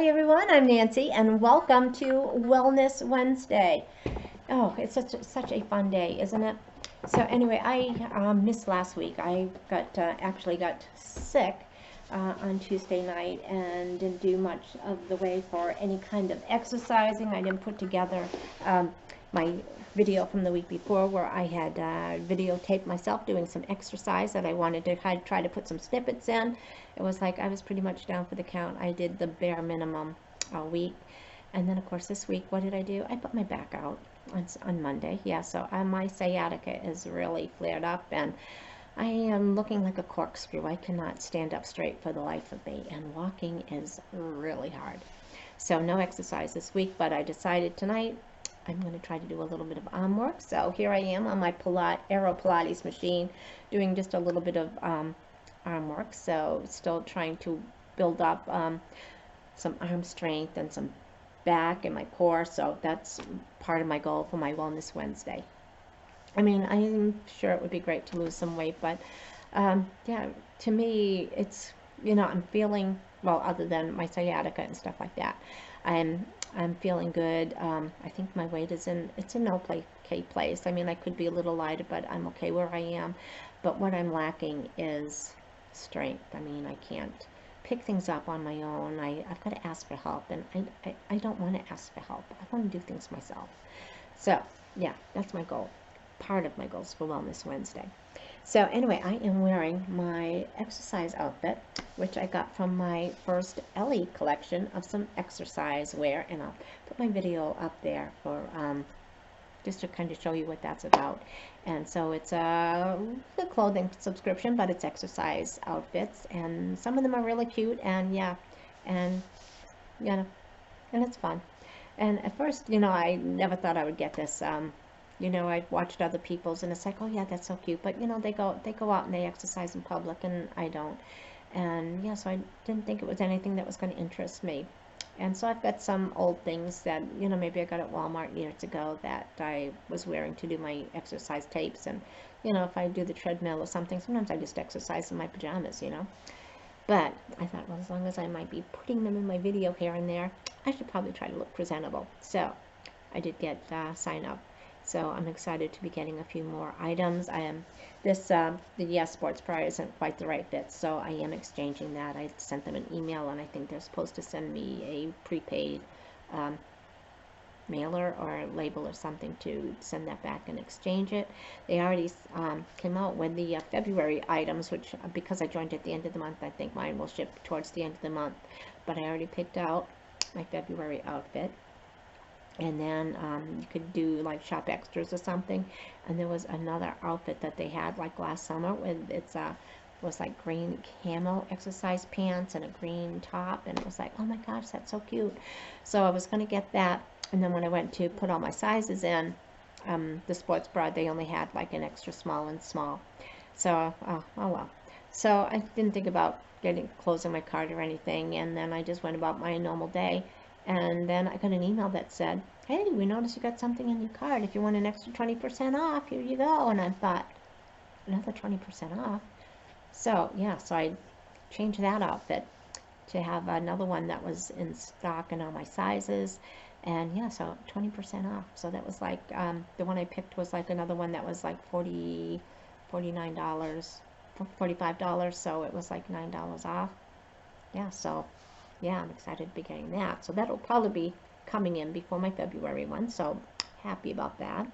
Hi everyone, I'm Nancy and welcome to Wellness Wednesday. Oh, it's such a fun day, isn't it? So anyway, I missed last week. I actually got sick on Tuesday night and didn't do much of the way for any kind of exercising. I didn't put together my video from the week before where I had videotaped myself doing some exercise that I wanted to try to put some snippets in. It was like I was pretty much down for the count. I did the bare minimum a week. And then, of course, this week, what did I do? I put my back out on Monday. Yeah, so my sciatica is really flared up, and I am looking like a corkscrew. I cannot stand up straight for the life of me, and walking is really hard. So no exercise this week, but I decided tonight I'm going to try to do a little bit of arm work. So here I am on my Aero Pilates machine doing just a little bit of arm work. So still trying to build up some arm strength and some back and my core. So that's part of my goal for my Wellness Wednesday. I mean, I'm sure it would be great to lose some weight, but yeah, to me, it's, I'm feeling, well, other than my sciatica and stuff like that, I'm feeling good. I think my weight it's in okay place. I mean, I could be a little lighter, but I'm okay where I am. But what I'm lacking is strength. I mean, I can't pick things up on my own. I've got to ask for help, and I don't want to ask for help. I want to do things myself. So, yeah, that's my goal. Part of my goals for Wellness Wednesday. So anyway, I am wearing my exercise outfit, which I got from my first Ellie collection of some exercise wear, and I'll put my video up there for just to kind of show you what that's about. And so it's a clothing subscription, but it's exercise outfits, and some of them are really cute, and yeah, and and it's fun. And at first, I never thought I would get this. I watched other people's, and it's like, oh yeah, that's so cute. But they go out and they exercise in public, and I don't. And yeah, so I didn't think it was anything that was going to interest me. And so I've got some old things that maybe I got at Walmart years ago that I was wearing to do my exercise tapes. And if I do the treadmill or something, sometimes I just exercise in my pajamas. But I thought, well, as long as I might be putting them in my video here and there, I should probably try to look presentable. So I did get sign up. So I'm excited to be getting a few more items. The Sports Bra isn't quite the right fit, so I am exchanging that. I sent them an email, and I think they're supposed to send me a prepaid mailer or label or something to send that back and exchange it. They already came out with the February items, which because I joined at the end of the month, I think mine will ship towards the end of the month. But I already picked out my February outfit. And then you could do like shop extras or something. And there was another outfit that they had like last summer with was like green camo exercise pants and a green top, and it was like, oh my gosh, that's so cute. So I was going to get that, and then when I went to put all my sizes in, the Sports Bra, they only had like an extra small and small. So oh well. So I didn't think about getting clothes in my cart or anything, and then I just went about my normal day. And then I got an email that said, hey, we noticed you got something in your cart. If you want an extra 20% off, here you go. And I thought, another 20% off? So, yeah, so I changed that outfit to have another one that was in stock in all my sizes. And, yeah, so 20% off. So that was like, the one I picked was like another one that was like $49, $45. So it was like $9 off. Yeah, so yeah, I'm excited to be getting that. So that'll probably be coming in before my February one, so happy about that.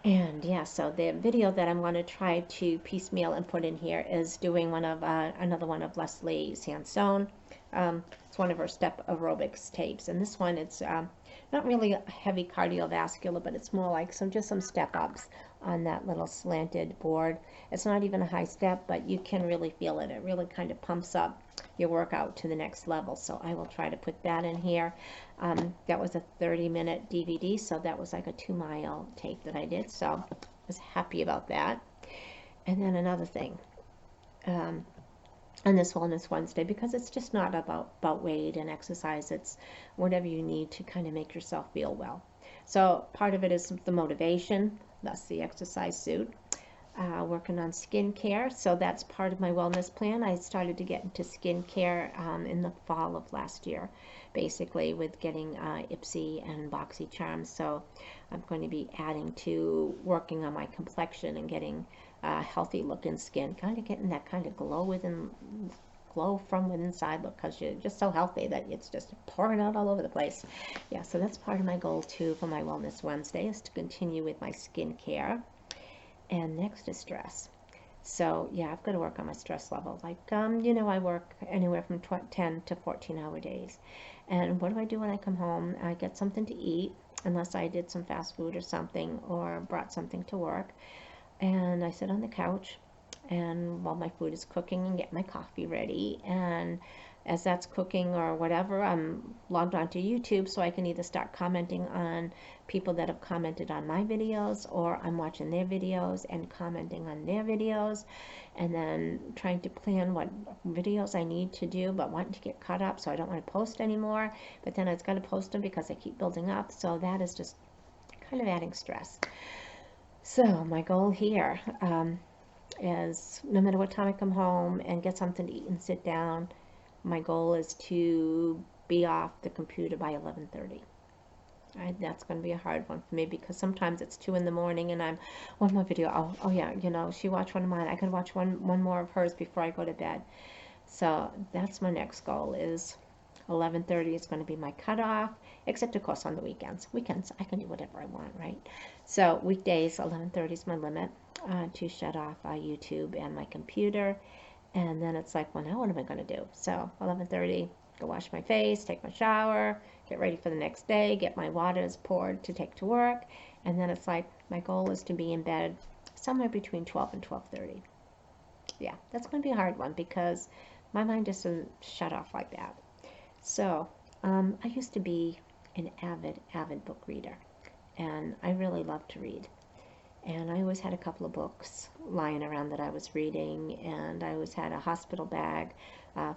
And yeah, so the video that I'm going to try to piecemeal and put in here is doing another one of Leslie Sansone. It's one of her step aerobics tapes, and this one, it's not really heavy cardiovascular, but it's more like just some step ups on that little slanted board. It's not even a high step, but you can really feel it. It really kind of pumps up your workout to the next level. So I will try to put that in here. That was a 30-minute DVD, so that was like a 2-mile tape that I did. So I was happy about that. And then another thing, on this Wellness Wednesday, because it's just not about weight and exercise, it's whatever you need to kind of make yourself feel well. So part of it is the motivation, thus the exercise suit. working on skincare. So that's part of my wellness plan. I started to get into skincare in the fall of last year, basically with getting Ipsy and BoxyCharm. So I'm going to be adding to working on my complexion and getting healthy looking skin, kind of getting that kind of glow from inside look, because you're just so healthy that it's just pouring out all over the place. Yeah, so that's part of my goal too for my Wellness Wednesday, is to continue with my skincare. And next is stress. So yeah, I've got to work on my stress level. Like, I work anywhere from 10 to 14-hour days. And what do I do when I come home? I get something to eat, unless I did some fast food or something, or brought something to work. And I sit on the couch, and while my food is cooking, and get my coffee ready. And as that's cooking or whatever, I'm logged onto YouTube, so I can either start commenting on people that have commented on my videos, or I'm watching their videos and commenting on their videos, and then trying to plan what videos I need to do, but wanting to get caught up, so I don't want to post anymore. But then I've got to post them because they keep building up, so that is just kind of adding stress. So my goal here is, no matter what time I come home and get something to eat and sit down, my goal is to be off the computer by 11:30. That's going to be a hard one for me, because sometimes it's 2 in the morning and I'm, one more video, oh yeah, she watched one of mine, I could watch one more of hers before I go to bed. So that's my next goal, is 11:30 is going to be my cutoff, except of course on the weekends. Weekends I can do whatever I want, right? So weekdays, 11:30 is my limit to shut off YouTube and my computer. And then it's like, well, now what am I going to do? So 11:30, go wash my face, take my shower, get ready for the next day, get my waters poured to take to work. And then it's like, my goal is to be in bed somewhere between 12 and 12:30. Yeah, that's going to be a hard one, because my mind just doesn't shut off like that. So I used to be an avid book reader, and I really love to read. And I always had a couple of books lying around that I was reading, and I always had a hospital bag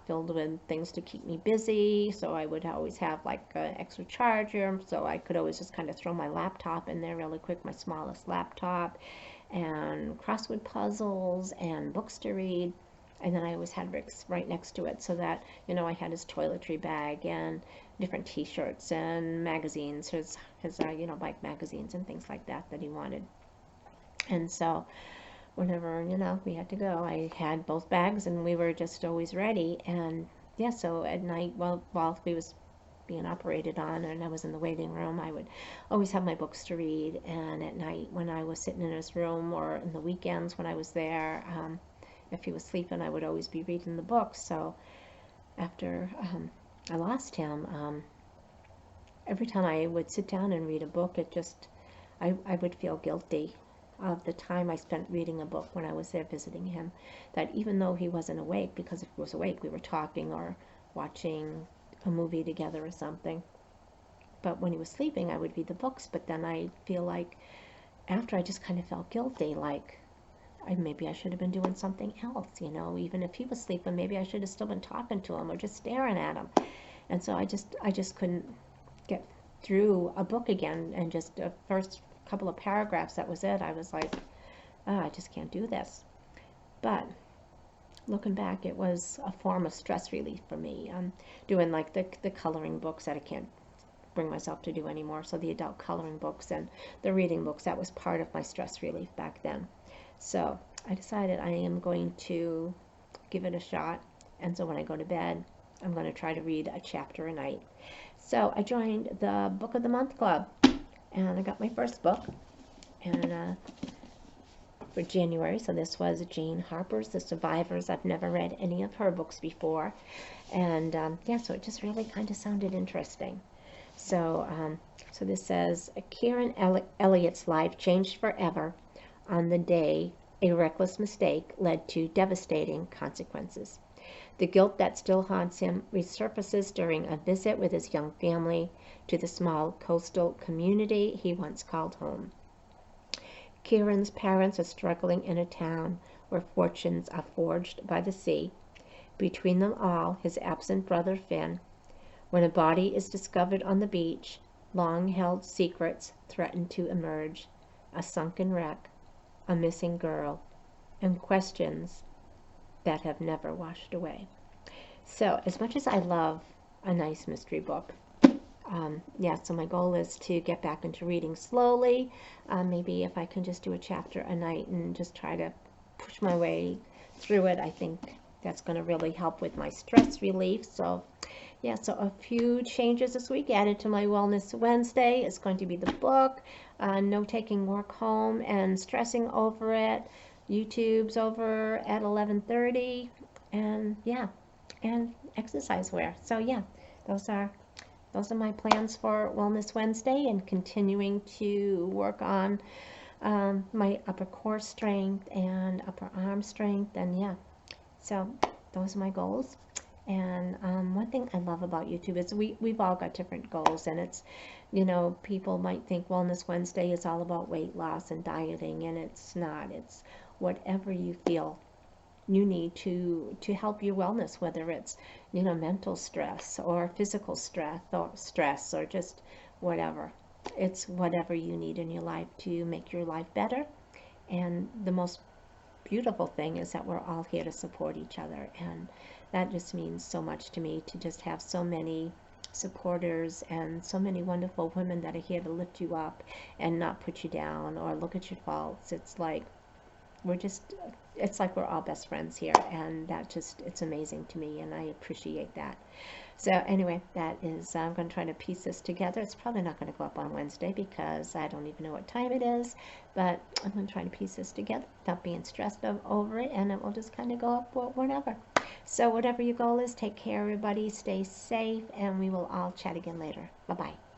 filled with things to keep me busy. So I would always have like an extra charger, so I could always just kind of throw my laptop in there really quick, my smallest laptop, and crossword puzzles and books to read. And then I always had Rick's right next to it, so that, I had his toiletry bag and different t-shirts and magazines, his bike magazines and things like that he wanted. And so whenever, we had to go, I had both bags, and we were just always ready. And yeah, so at night, while we was being operated on and I was in the waiting room, I would always have my books to read. And at night, when I was sitting in his room, or in the weekends when I was there, if he was sleeping, I would always be reading the books. So after I lost him, every time I would sit down and read a book, I would feel guilty of the time I spent reading a book when I was there visiting him. That even though he wasn't awake, because if he was awake, we were talking or watching a movie together or something. But when he was sleeping, I would read the books. But then I feel like after, I just kind of felt guilty, like maybe I should have been doing something else, even if he was sleeping, maybe I should have still been talking to him or just staring at him. And so I just couldn't get through a book again, and just the first couple of paragraphs, that was it. I was like, oh, I just can't do this. But looking back, it was a form of stress relief for me. I'm doing like the coloring books that I can't bring myself to do anymore. So the adult coloring books and the reading books, that was part of my stress relief back then. So I decided I am going to give it a shot. And so when I go to bed, I'm going to try to read a chapter a night. So I joined the Book of the Month Club, and I got my first book, and for January. So this was Jane Harper's The Survivors. I've never read any of her books before, and yeah, so it just really kind of sounded interesting. So so this says, Kieran Elliott's life changed forever on the day a reckless mistake led to devastating consequences. The guilt that still haunts him resurfaces during a visit with his young family to the small coastal community he once called home. Kieran's parents are struggling in a town where fortunes are forged by the sea. Between them all, his absent brother Finn. When a body is discovered on the beach, long-held secrets threaten to emerge. A sunken wreck, a missing girl, and questions that have never washed away. So, as much as I love a nice mystery book, yeah, so my goal is to get back into reading slowly. Maybe if I can just do a chapter a night and just try to push my way through it, I think that's going to really help with my stress relief. So, yeah, so a few changes this week added to my Wellness Wednesday is going to be the book, no taking work home and stressing over it. YouTube's over at 11:30, and yeah, and exercise wear. So yeah, those are my plans for Wellness Wednesday, and continuing to work on my upper core strength and upper arm strength, and yeah, so those are my goals. And one thing I love about YouTube is we've all got different goals, and it's, people might think Wellness Wednesday is all about weight loss and dieting, and it's not. It's whatever you feel you need to help your wellness, whether it's, mental stress or physical stress or just whatever. It's whatever you need in your life to make your life better. And the most beautiful thing is that we're all here to support each other, and that just means so much to me, to just have so many supporters and so many wonderful women that are here to lift you up and not put you down or look at your faults. It's like we're all best friends here, and it's amazing to me, and I appreciate that. So anyway, that is, I'm going to try to piece this together. It's probably not going to go up on Wednesday because I don't even know what time it is, but I'm going to try to piece this together without being stressed over it, and it will just kind of go up whenever. So whatever your goal is, take care, everybody, stay safe, and we will all chat again later. Bye-bye.